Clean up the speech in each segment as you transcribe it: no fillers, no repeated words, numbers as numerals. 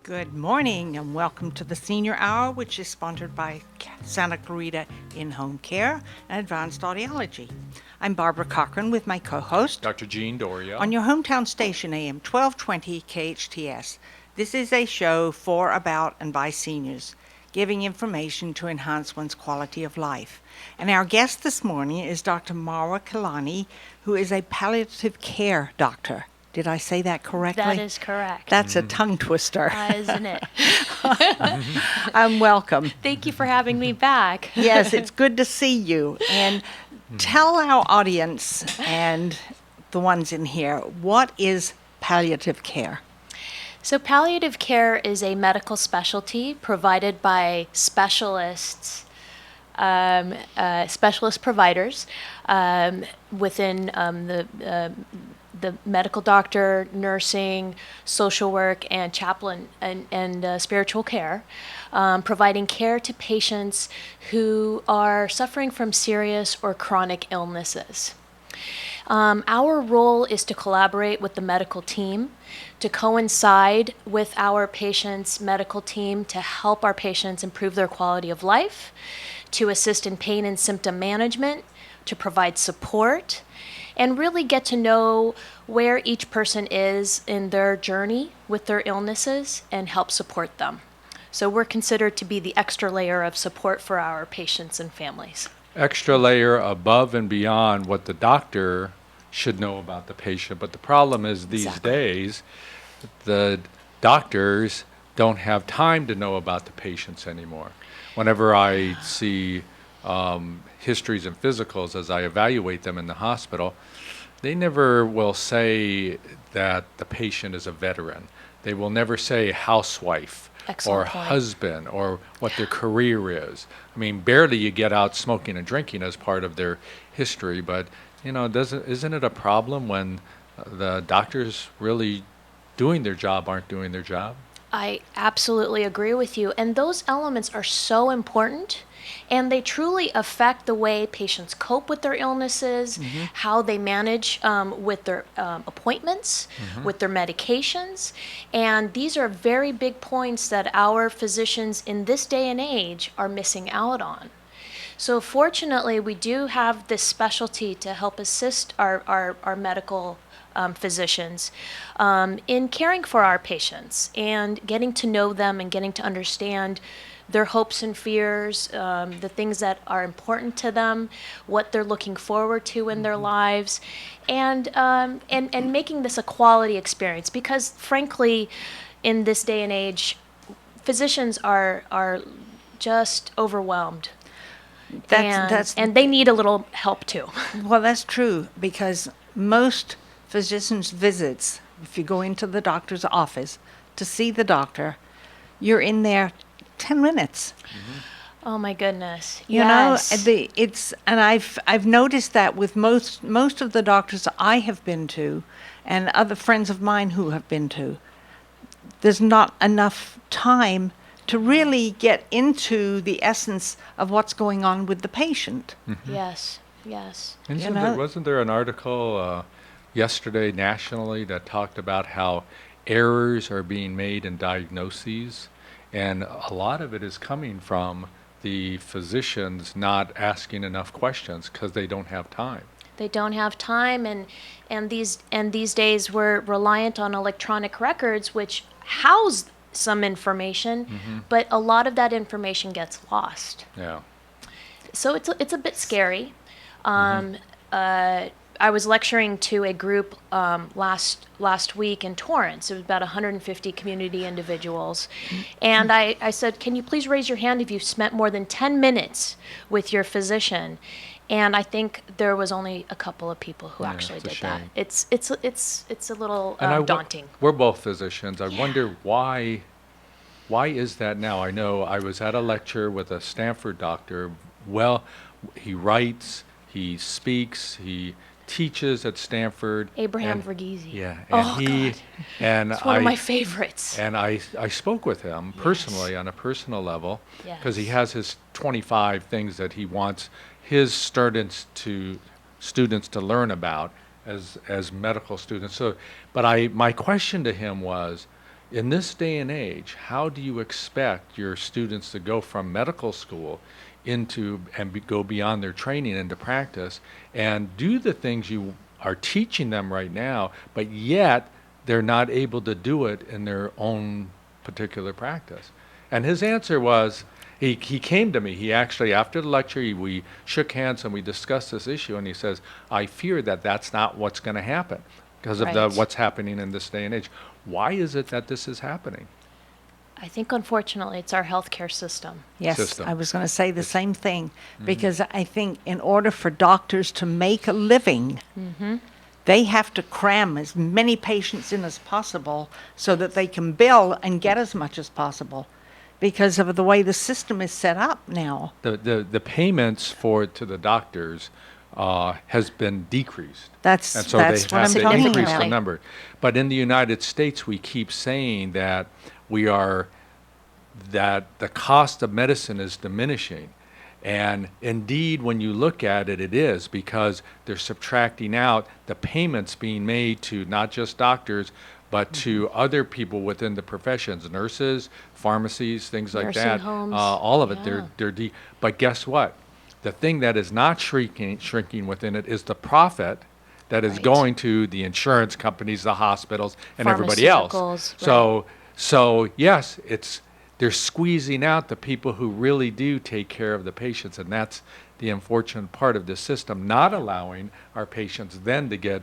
Good morning and welcome to the Senior Hour, which is sponsored by Santa Clarita In-Home Care and Advanced Audiology. I'm Barbara Cochran with my co-host, Dr. Jean Dorio. on your hometown station AM 1220 KHTS. This is a show for, about, and by seniors, giving information to enhance one's quality of life. And our guest this morning is Dr. Marwa Kilani, who is a palliative care doctor. Did I say that correctly? That is correct. That's a tongue twister. Isn't it? Welcome. Thank you for having me back. Yes, it's good to see you. And tell our audience and the ones in here, what is palliative care? So palliative care is a medical specialty provided by specialist providers within the medical doctor, nursing, social work, and chaplain and spiritual care, providing care to patients who are suffering from serious or chronic illnesses. Our role is to collaborate with the medical team, to coincide with our patients' medical team to help our patients improve their quality of life, to assist in pain and symptom management, to provide support, and really get to know where each person is in their journey with their illnesses and help support them. So we're considered to be the extra layer of support for our patients and families. Extra layer above and beyond what the doctor should know about the patient. But the problem is these Exactly. days, the doctors don't have time to know about the patients anymore. Whenever I see histories and physicals as I evaluate them in the hospital, they never will say that the patient is a veteran. They will never say housewife Excellent or point. husband or what their career is. I mean, barely you get out smoking and drinking as part of their history, but isn't it a problem when the doctors really doing their job aren't doing their job? I absolutely agree with you. And those elements are so important, and they truly affect the way patients cope with their illnesses, how they manage with their appointments, with their medications. And these are very big points that our physicians in this day and age are missing out on. So fortunately, we do have this specialty to help assist our medical physicians in caring for our patients and getting to know them and getting to understand their hopes and fears, the things that are important to them, what they're looking forward to in their lives, and making this a quality experience. Because frankly, in this day and age, physicians are just overwhelmed. And they need a little help too. Well, that's true, because most physicians' visits, if you go into the doctor's office to see the doctor, you're in there 10 minutes. Oh my goodness! You Yes. know, I've noticed that with most of the doctors I have been to, and other friends of mine who have been to, there's not enough time to really get into the essence of what's going on with the patient. Yes. Yes. Wasn't there an article yesterday nationally that talked about how errors are being made in diagnoses, and a lot of it is coming from the physicians not asking enough questions because they don't have time. They don't have time, and these days we're reliant on electronic records, which house some information, but a lot of that information gets lost. Yeah. So it's a bit scary. I was lecturing to a group last week in Torrance. It was about 150 community individuals. And I said, can you please raise your hand if you've spent more than 10 minutes with your physician? And I think there was only a couple of people who actually it's a did that. shame. It's a little And daunting. we're both physicians. I wonder why is that now? I know I was at a lecture with a Stanford doctor. Well, he writes, he speaks, he teaches at Stanford. Abraham and- Verghese. Yeah, and Oh, he God. and It's one of my favorites. And I spoke with him personally on a personal level because he Yes. has his 25 things that he wants his students to learn about as medical students. So, but my question to him was, In this day and age, how do you expect your students to go from medical school into and go beyond their training into practice and do the things you are teaching them right now, but yet they're not able to do it in their own particular practice? And his answer was, he came to me. He actually, after the lecture, we shook hands and we discussed this issue. And he says, I fear that that's not what's going to happen because of Right. what's happening in this day and age. Why is it that this is happening? I think, unfortunately, it's our healthcare system. Yes, System. I was going to say the same thing, because I think in order for doctors to make a living, they have to cram as many patients in as possible so that they can bill and get as much as possible because of the way the system is set up now. The payments to the doctors has been decreased. That's And so that's they what have I'm to talking increase the about. number. But in the United States, we keep saying that that the cost of medicine is diminishing. And indeed, when you look at it, it is, because they're subtracting out the payments being made to not just doctors, but to other people within the professions, nurses, pharmacies, things like Nursing that. homes. All of it. Yeah. But guess what? The thing that is not shrinking within it is the profit that is Right. going to the insurance companies, the hospitals, and everybody else. Pharmaceuticals, So yes, they're squeezing out the people who really do take care of the patients, and that's the unfortunate part of this system, not allowing our patients then to get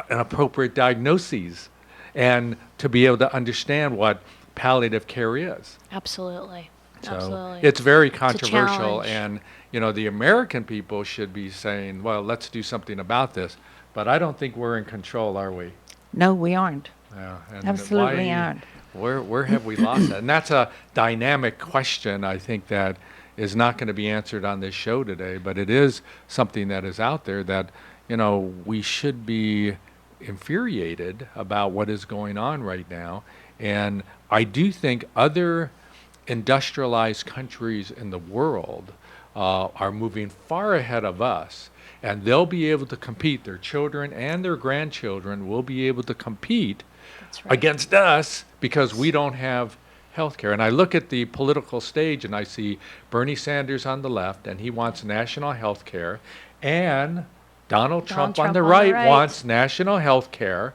an appropriate diagnoses and to be able to understand what palliative care is. Absolutely. So Absolutely. it's very It's a controversial, challenge. and the American people should be saying, well, let's do something about this. But I don't think we're in control, are we? No, we aren't. Yeah, and Absolutely aren't. Where have we lost that? And that's a dynamic question, I think, that is not going to be answered on this show today, but it is something that is out there that, we should be infuriated about what is going on right now. And I do think other industrialized countries in the world are moving far ahead of us, and they'll be able to compete. Their children and their grandchildren will be able to compete That's right. against us because we don't have health care. And I look at the political stage and I see Bernie Sanders on the left, and he wants national health care, and Donald Trump on the right wants national health care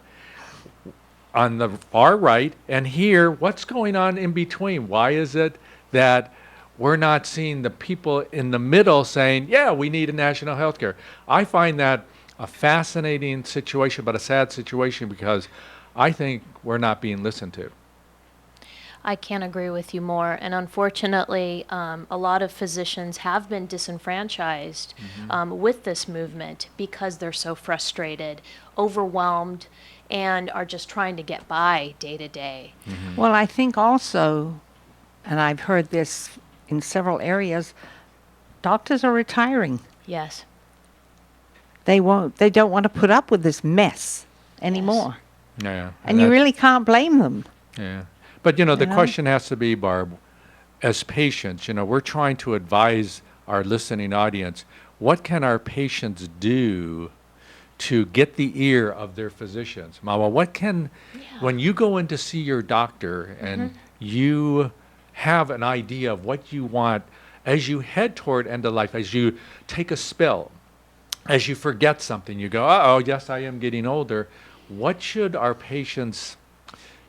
on the far right. And here, what's going on in between? Why is it that we're not seeing the people in the middle saying, yeah, we need a national health care? I find that a fascinating situation, but a sad situation, because I think we're not being listened to. I can't agree with you more. And unfortunately, a lot of physicians have been disenfranchised with this movement because they're so frustrated, overwhelmed, and are just trying to get by day to day. Well, I think also, and I've heard this in several areas, doctors are retiring. Yes. They don't want to put up with this mess anymore. Yeah. And you really can't blame them. Yeah. But, the question has to be, Barb, as patients, we're trying to advise our listening audience, what can our patients do to get the ear of their physicians? Mama, when you go in to see your doctor and you have an idea of what you want as you head toward end of life, as you take a spill, as you forget something, you go, uh-oh, yes, I am getting older. What should our patients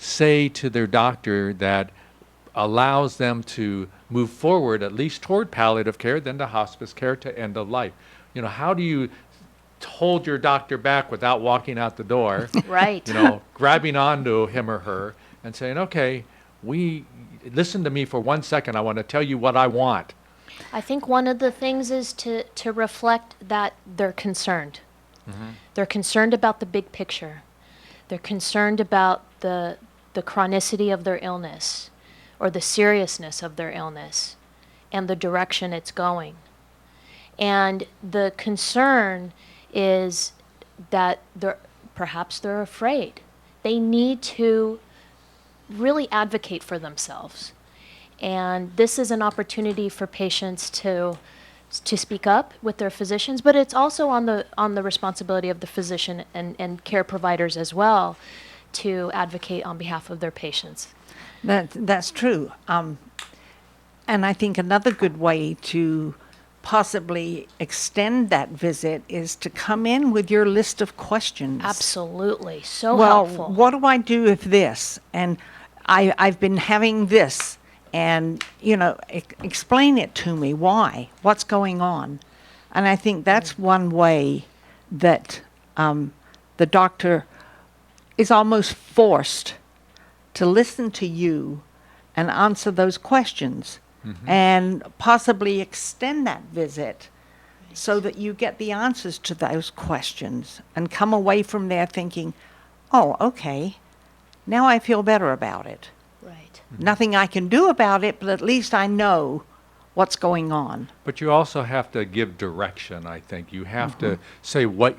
say to their doctor that allows them to move forward, at least toward palliative care, then to hospice care, to end of life? How do you hold your doctor back without walking out the door? Right. Grabbing onto him or her and saying, okay, listen to me for 1 second. I want to tell you what I want. I think one of the things is to reflect that they're concerned. They're concerned about the big picture. They're concerned about the chronicity of their illness, or the seriousness of their illness, and the direction it's going. And the concern is that perhaps they're afraid. They need to really advocate for themselves. And this is an opportunity for patients to speak up with their physicians, but it's also on the responsibility of the physician and care providers as well to advocate on behalf of their patients. That's true. And I think another good way to possibly extend that visit is to come in with your list of questions. Absolutely. So Well, helpful. what do I do if this? And I've been having this, and, explain it to me. Why? What's going on? And I think that's one way that the doctor is almost forced to listen to you and answer those questions, and possibly extend that visit so that you get the answers to those questions and come away from there thinking, oh, okay, now I feel better about it. Right. Nothing I can do about it, but at least I know what's going on. But you also have to give direction, I think. You have to say what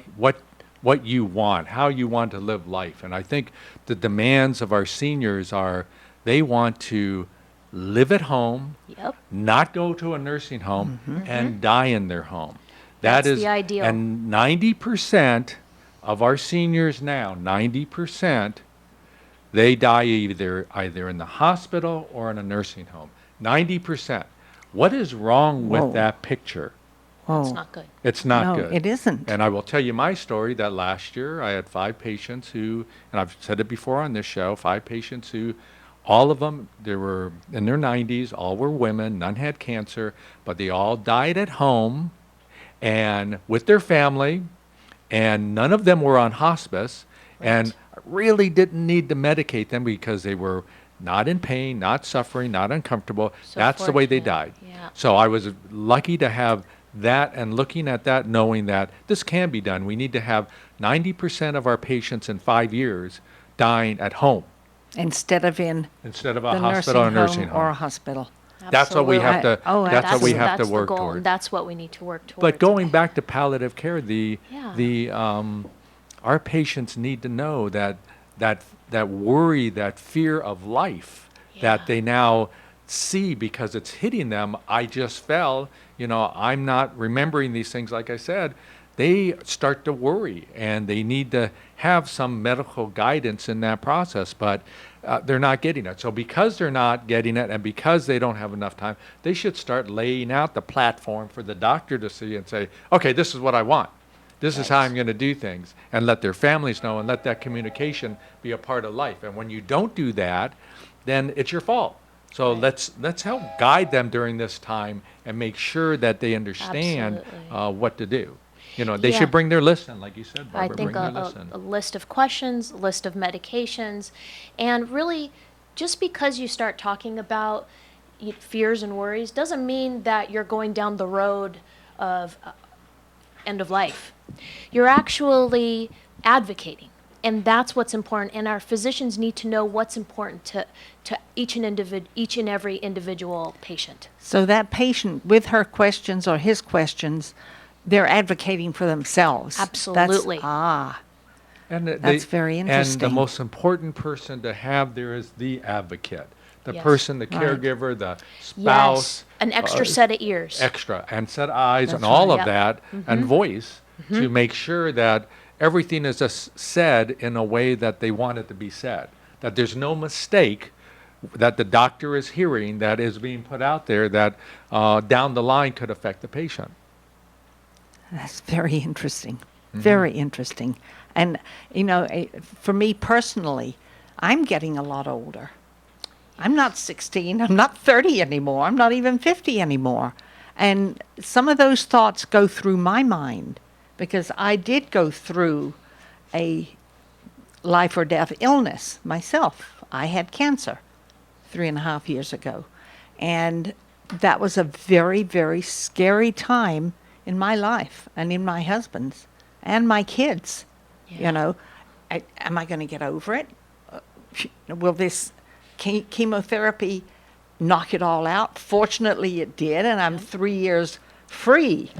you want, how you want to live life. And I think the demands of our seniors are they want to live at home, Yep. not go to a nursing home, and die in their home. That's That is the ideal. And 90% of our seniors now, 90%, they die either in the hospital or in a nursing home. 90%. What is wrong with Whoa. that picture? That's Oh, not good. It's not no, good. it isn't. And I will tell you my story that last year I had 5 patients who, and I've said it before on this show, 5 patients who, all of them, they were in their 90s, all were women, none had cancer, but they all died at home and with their family, and none of them were on hospice, and really didn't need to medicate them because they were not in pain, not suffering, not uncomfortable. So That's the way they fortunate. died. Yeah. So I was lucky to have that, and looking at that, knowing that this can be done. We need to have 90% of our patients in 5 years dying at home Instead of in instead of a the hospital or nursing nursing home or a home. hospital. That's what we have to. Oh, that's what we have to That's work the goal. toward. That's what we need to work towards. But going back to palliative care, Yeah. our patients need to know that worry, that fear of life that Yeah. they now see because it's hitting them. I just fell, I'm not remembering these things, like I said. They start to worry, and they need to have some medical guidance in that process, but they're not getting it. So because they're not getting it, and because they don't have enough time, they should start laying out the platform for the doctor to see and say, okay, this is what I want. This is how I'm going to do things, and let their families know, and let that communication be a part of life. And when you don't do that, then it's your fault. So let's help guide them during this time and make sure that they understand Absolutely. what to do. They Yeah. should bring their list in, like you said, I Barbara, think bring their a list in. list of questions, a list of medications, and really, just because you start talking about fears and worries doesn't mean that you're going down the road of end of life. You're actually advocating, and that's what's important. And our physicians need to know what's important to each and every individual patient. So that patient, with her questions or his questions, they're advocating for themselves. Absolutely. And That's very And the interesting. most important person to have there is the advocate, the Yes. person, the Right. caregiver, the spouse. Yes, an extra set of ears. Extra, and set eyes and That's all right. of Yep. that, and voice to make sure that everything is just said in a way that they want it to be said. That there's no mistake that the doctor is hearing that is being put out there that down the line could affect the patient. That's very interesting. Very interesting. And, for me personally, I'm getting a lot older. I'm not 16. I'm not 30 anymore. I'm not even 50 anymore. And some of those thoughts go through my mind because I did go through a life or death illness myself. I had cancer 3.5 years ago. And that was a very, very scary time in my life and in my husband's and my kids. Yeah. Am I going to get over it? Will this chemotherapy knock it all out? Fortunately, it did, and I'm 3 years free.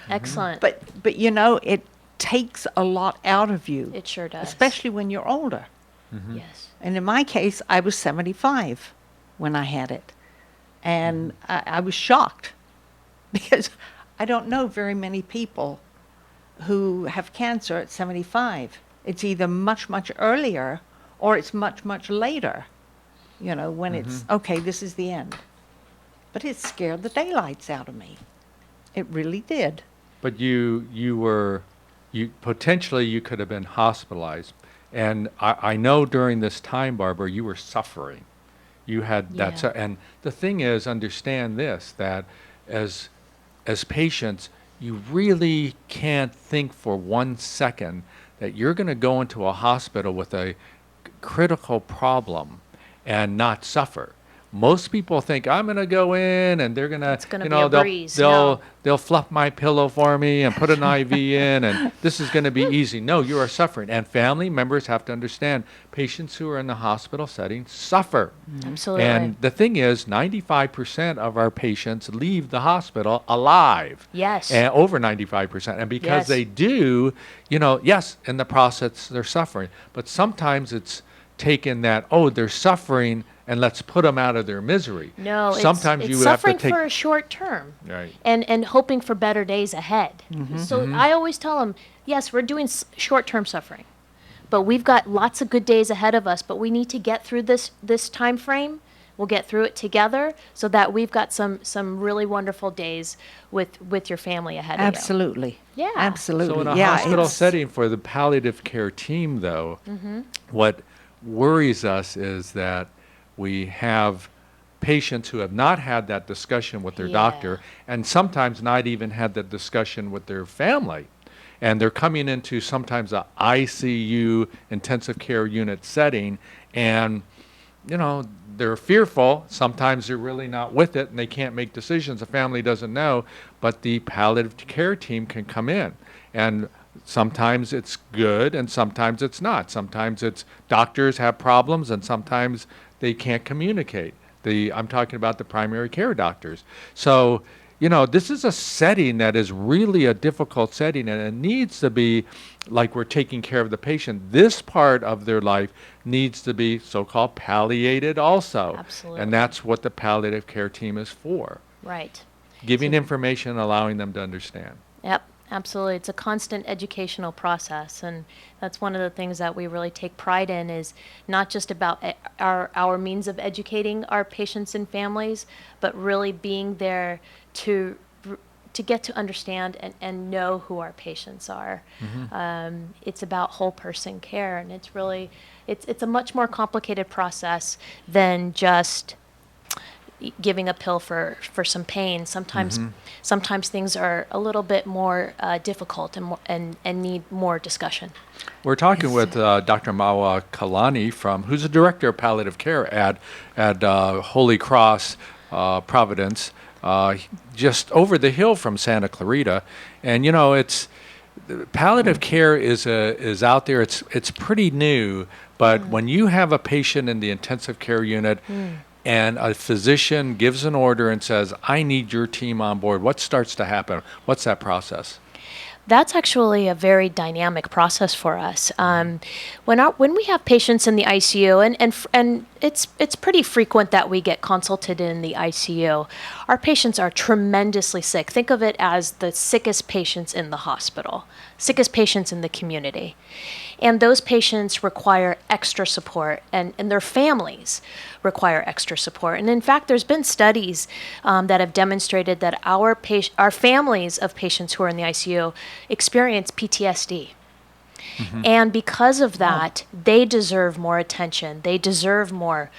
Excellent. But it takes a lot out of you. It sure does. Especially when you're older. Yes. And in my case, I was 75 when I had it. And I was shocked because I don't know very many people who have cancer at 75. It's either much, much earlier or it's much, much later, when it's, okay, this is the end. But it scared the daylights out of me. It really did. But you potentially you could have been hospitalized. And I know during this time, Barbara, you were suffering. You had Yeah. and the thing is, understand this, that as patients, you really can't think for 1 second that you're going to go into a hospital with a critical problem and not suffer. Most people think I'm going to go in and they're going to, It's gonna be a breeze. they'll No. they'll fluff my pillow for me and put an IV in, and this is going to be easy. No, you are suffering, and family members have to understand. Patients who are in the hospital setting suffer. Absolutely. And the thing is, 95% of our patients leave the hospital alive. Yes. And over 95%. And because Yes. they do, yes, in the process they're suffering. But sometimes it's taken that, they're suffering, and let's put them out of their misery. No, Sometimes it's you would have to suffering take. for a short term. Right. And hoping for better days ahead. So I always tell them, yes, we're doing short-term suffering, but we've got lots of good days ahead of us, but we need to get through this time frame. We'll get through it together so that we've got some really wonderful days with your family ahead of Absolutely. Yeah. Absolutely. So in a Yeah, hospital it's- setting for the palliative care team, though, what worries us is that we have patients who have not had that discussion with their Yeah. doctor, and sometimes not even had that discussion with their family. And they're coming into sometimes a ICU, intensive care unit setting, and they're fearful. Sometimes they're really not with it and they can't make decisions. The family doesn't know, but the palliative care team can come in. And sometimes it's good and sometimes it's not. Sometimes it's doctors have problems and sometimes they can't communicate. I'm talking about the primary care doctors. So, this is a setting that is really a difficult setting, and it needs to be like we're taking care of the patient. This part of their life needs to be so-called palliated also. Absolutely. And that's what the palliative care team is for. Right. Giving information, allowing them to understand. Yep, absolutely. It's a constant educational process, and that's one of the things that we really take pride in is not just about our means of educating our patients and families, but really being there to get to understand and know who our patients are. It's about whole person care, and it's really it's a much more complicated process than just giving a pill for some pain. Sometimes things are a little bit more difficult and need more discussion. We're talking with Dr. Mawa Kalani who's the director of palliative care at Holy Cross Providence, just over the hill from Santa Clarita. And it's palliative care is out there. It's pretty new, but when you have a patient in the intensive care unit. And a physician gives an order and says, I need your team on board, what starts to happen? What's that process? That's actually a very dynamic process for us. When we have patients in the ICU, and it's pretty frequent that we get consulted in the ICU, our patients are tremendously sick. Think of it as the sickest patients in the hospital, sickest patients in the community. And those patients require extra support, and their families require extra support. And in fact, there's been studies that have demonstrated that our families of patients who are in the ICU experience PTSD. And because of that, they deserve more attention. They deserve more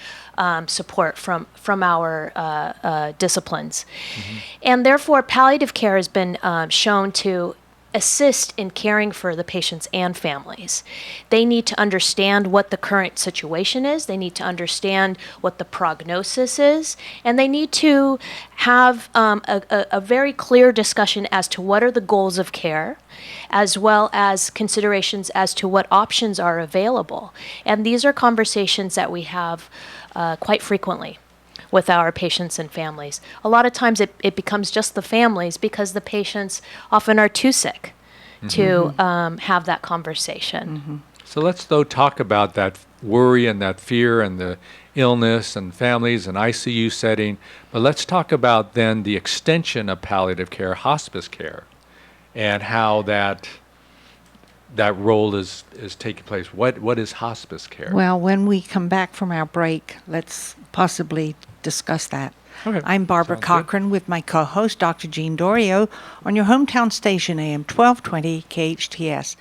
support from our disciplines. And therefore, palliative care has been shown to assist in caring for the patients and families. They need to understand what the current situation is. They need to understand what the prognosis is. And they need to have a very clear discussion as to what are the goals of care, as well as considerations as to what options are available. And these are conversations that we have quite frequently with our patients and families. A lot of times it becomes just the families because the patients often are too sick to have that conversation. So let's, though, talk about that worry and that fear and the illness and families and ICU setting. But let's talk about then the extension of palliative care, hospice care, and how that that role is taking place? What is hospice care? Well, when we come back from our break, let's possibly discuss that. Okay. I'm Barbara Sounds good. Cochran with my co-host, Dr. Jean Dorio, on your hometown station, AM 1220 KHTS.